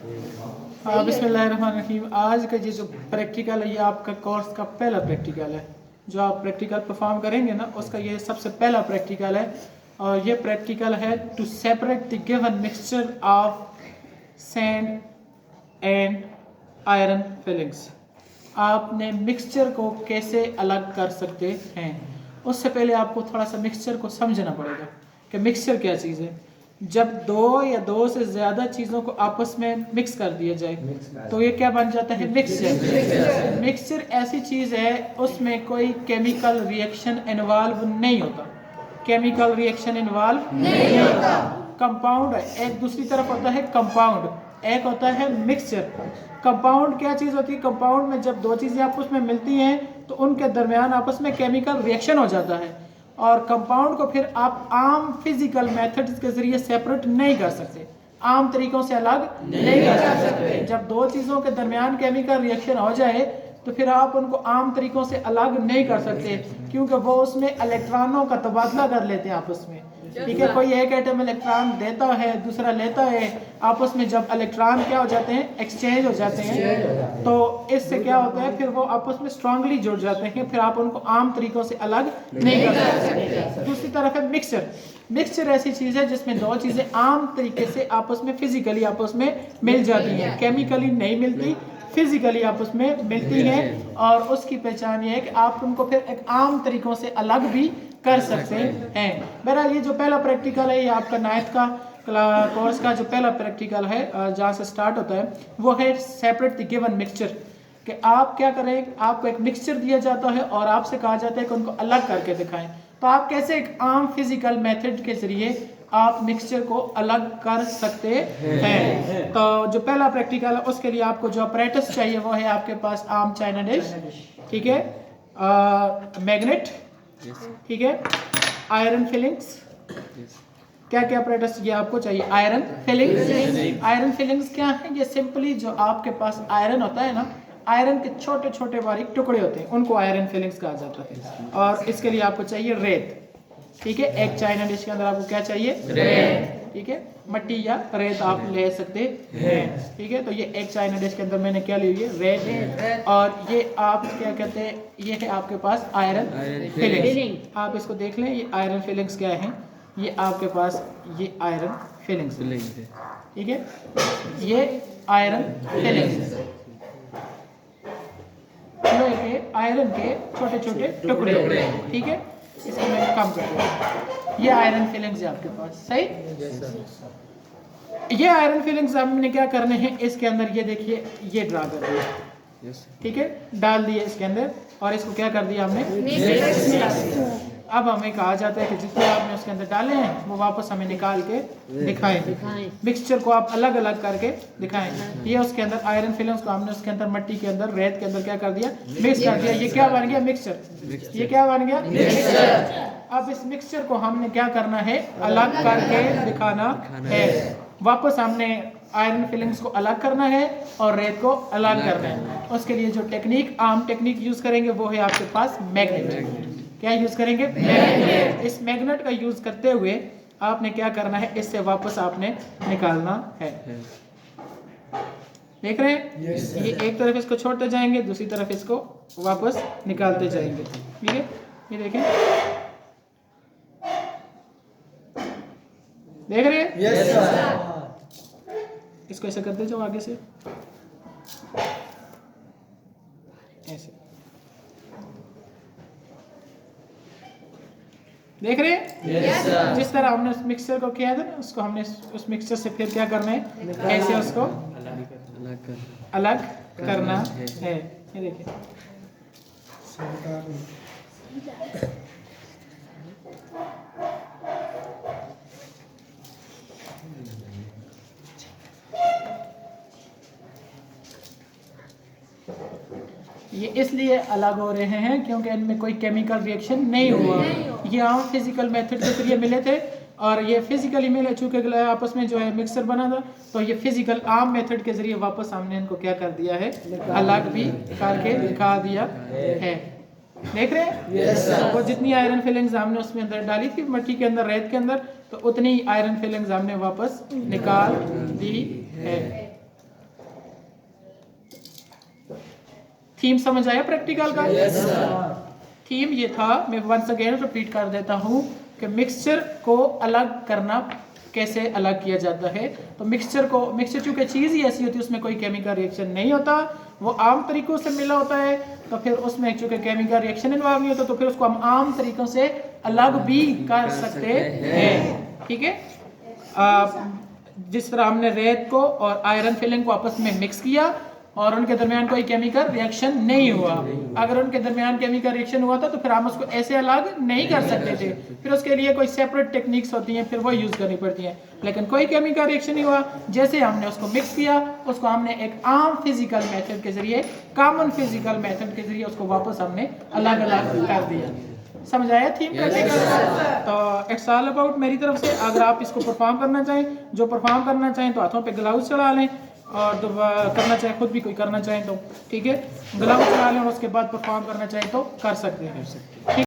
बिस्मिल्लाहिर्रहमानिर्रहीम। आज का ये जो प्रैक्टिकल है ये आपका कोर्स का पहला प्रैक्टिकल है। जो आप प्रैक्टिकल परफॉर्म करेंगे ना उसका ये सबसे पहला प्रैक्टिकल है और ये प्रैक्टिकल है to separate the given mixture of sand and iron filings. आपने मिक्सचर को कैसे अलग कर सकते हैं। उससे पहले आपको थोड़ा सा मिक्सचर को समझना पड़ेगा कि मिक्सचर क्या चीज़ है। जब दो या दो से ज़्यादा चीज़ों को आपस में मिक्स कर दिया जाए तो ये क्या बन जाता है, मिक्सचर। मिक्सचर ऐसी चीज़ है उसमें कोई केमिकल रिएक्शन इन्वॉल्व नहीं होता। केमिकल रिएक्शन इन्वॉल्व नहीं होता। कंपाउंड एक दूसरी तरफ होता है कंपाउंड, एक होता है मिक्सचर। कंपाउंड क्या चीज़ होती है, कंपाउंड में जब दो चीज़ें आपस में मिलती हैं तो उनके दरमियान आपस में केमिकल रिएक्शन हो जाता है और कंपाउंड को फिर आप आम फिजिकल मेथड्स के जरिए सेपरेट नहीं कर सकते, आम तरीकों से अलग नहीं कर सकते। जब दो चीज़ों के दरमियान केमिकल रिएक्शन हो जाए तो फिर आप उनको आम तरीकों से अलग नहीं कर सकते क्योंकि वो उसमें इलेक्ट्रॉनों का तबादला कर लेते हैं आपस में। ठीक है, कोई एक एटम इलेक्ट्रॉन देता है दूसरा लेता है, आपस में जब इलेक्ट्रॉन क्या हो जाते हैं, एक्सचेंज हो जाते हैं, तो इससे क्या होता है फिर वो आपस में स्ट्रांगली जुड़ जाते हैं, फिर आप उनको आम तरीकों से अलग नहीं कर सकते। दूसरी तरफ है मिक्सचर। मिक्सचर ऐसी चीज़ है जिसमें दो चीज़ें आम तरीके से आपस में फिजिकली आपस में मिल जाती हैं, केमिकली नहीं मिलती, फिजिकली आपस में मिलती हैं और उसकी पहचान ये है कि आप उनको फिर एक आम तरीकों से अलग भी कर सकते हैं। बहरहाल ये जो पहला प्रैक्टिकल है ये आपका 9th का कोर्स का जो पहला प्रैक्टिकल है जहाँ से स्टार्ट होता है वो है सेपरेट द गिवन मिक्सचर। कि आप क्या करें, आपको एक मिक्सचर दिया जाता है और आपसे कहा जाता है कि उनको अलग करके दिखाएं। तो आप कैसे एक आम फिजिकल मेथड के जरिए आप मिक्सचर को अलग कर सकते हैं। तो जो पहला प्रैक्टिकल है उसके लिए आपको जो अपरेटस चाहिए वो है आपके पास आम चाइना डिश, ठीक है, मैग्नेट, ठीक है, आयरन फिलिंग्स। क्या क्या अपरेटस ये आपको चाहिए, आयरन फिलिंग्स। आयरन फिलिंग्स क्या है, ये सिंपली जो आपके पास आयरन होता है ना, आयरन के छोटे छोटे बारीक टुकड़े होते हैं उनको आयरन फिलिंग्स कहा जाता है। और इसके लिए आपको चाहिए रेत, ठीक है, एक चाइना डिश के अंदर आपको क्या चाहिए, रेत, ठीक है, मट्टी या रेत आप ले सकते हैं, ठीक है। तो ये एक चाइना डिश के अंदर मैंने क्या ली है, रेत, और ये आप क्या कहते हैं, ये है आपके पास आयरन फिलिंग्स। आप इसको देख लें, ये आयरन फिलिंग्स क्या है, ये आपके पास ये आयरन फिलिंग्स, ठीक है, ये आयरन फिलिंग्स के आयरन के छोटे छोटे टुकड़े, ठीक है। इसको मैं कम कर दूँ, ये आयरन फिलिंग्स है आपके पास, सही। ये आयरन फिलिंग्स हमने क्या करने हैं, इसके अंदर ये देखिए ये ड्रा कर दिया, ठीक है, डाल दिए इसके अंदर और इसको क्या कर दिया हमने। अब हमें कहा जाता है कि जितने आपने उसके अंदर डाले हैं वो वापस हमें निकाल के दिखाएं। मिक्सचर को आप अलग अलग करके दिखाएं। ये उसके अंदर आयरन फिलिंग्स को हमने उसके अंदर मट्टी के अंदर रेत के अंदर क्या कर दिया, मिक्स कर दिया। ये क्या बन गया, मिक्सचर। ये क्या बन गया, मिक्सचर। अब इस मिक्सचर को हमने क्या करना है, अलग करके दिखाना है। वापस हमने आयरन फिलिंग्स को अलग करना है और रेत को अलग करना है। उसके लिए जो टेक्निक, आम टेक्निक यूज करेंगे वो है आपके पास मैग्नेट। क्या यूज करेंगे, मैग्नेट। इस मैग्नेट का यूज करते हुए आपने क्या करना है, इससे वापस आपने निकालना है। देख रहे हैं, ये एक तरफ इसको छोड़ते जाएंगे, दूसरी तरफ इसको वापस निकालते जाएंगे, ठीक है। ये देखें, देख रहे हैं, यस सर। इसको ऐसे करते जाओ आगे से, ऐसे देख रहे हैं। Yes sir. जिस तरह हमने उस मिक्सचर को किया था ना, उसको हमने उस मिक्सचर से फिर क्या करना है, ऐसे उसको अलग करना है। ये देखिए, ये इसलिए अलग हो रहे हैं क्योंकि इनमें कोई केमिकल रिएक्शन नहीं हुआ। ये आम फिजिकल मेथड के जरिए मिले थे और ये फिजिकली मिले, चूंकि आपस में जो है मिक्सर बना था, तो ये फिजिकल आम मेथड के जरिए वापस हमने इनको क्या कर दिया है, अलग भी करके दिखा दिया है। देख रहे हैं, yes, वो जितनी आयरन फिलिंग्स हमने उसमें अंदर डाली थी मट्टी के अंदर, रेत के अंदर, तो उतनी आयरन फिलिंग्स हमने वापस निकाल दी है। थीम समझ आया प्रैक्टिकल का? Yes, sir. थीम ये था, मैं वंस अगेन रिपीट कर देता हूँ कि मिक्सचर को अलग करना कैसे अलग किया जाता है। तो मिक्सचर चूंकि चीज़ ही ऐसी होती है उसमें कोई केमिकल रिएक्शन नहीं होता, वो आम तरीकों से मिला होता है, तो फिर उसमें चूंकि केमिकल रिएक्शन इन्वॉल्व नहीं होता तो फिर उसको हम आम तरीकों से अलग भी कर सकते हैं। ठीक है, जिस तरह हमने रेत को और आयरन फिलिंग को आपस में मिक्स किया और उनके दरमियान कोई केमिकल रिएक्शन नहीं हुआ। अगर उनके दरमियान केमिकल रिएक्शन हुआ था तो फिर हम उसको ऐसे अलग नहीं कर सकते थे, फिर उसके लिए कोई सेपरेट टेक्निक्स होती हैं, फिर वो यूज़ करनी पड़ती हैं। लेकिन कोई केमिकल रिएक्शन नहीं हुआ, जैसे हमने उसको मिक्स किया उसको हमने एक आम फिजिकल मेथड के जरिए, कॉमन फिजिकल मेथड के जरिए उसको वापस हमने अलग अलग कर दिया। समझ आया थीम प्रैक्टिकल? तो इट्स ऑल अबाउट मेरी तरफ से। अगर आप इसको परफॉर्म करना चाहें, जो परफॉर्म करना चाहें तो हाथों पे ग्लव्स चढ़ा लें, और जो करना चाहे खुद भी कोई करना चाहें तो ठीक है, ग्लव्स चढ़ा लें और उसके बाद परफॉर्म करना चाहें तो कर सकते हैं। ठीक।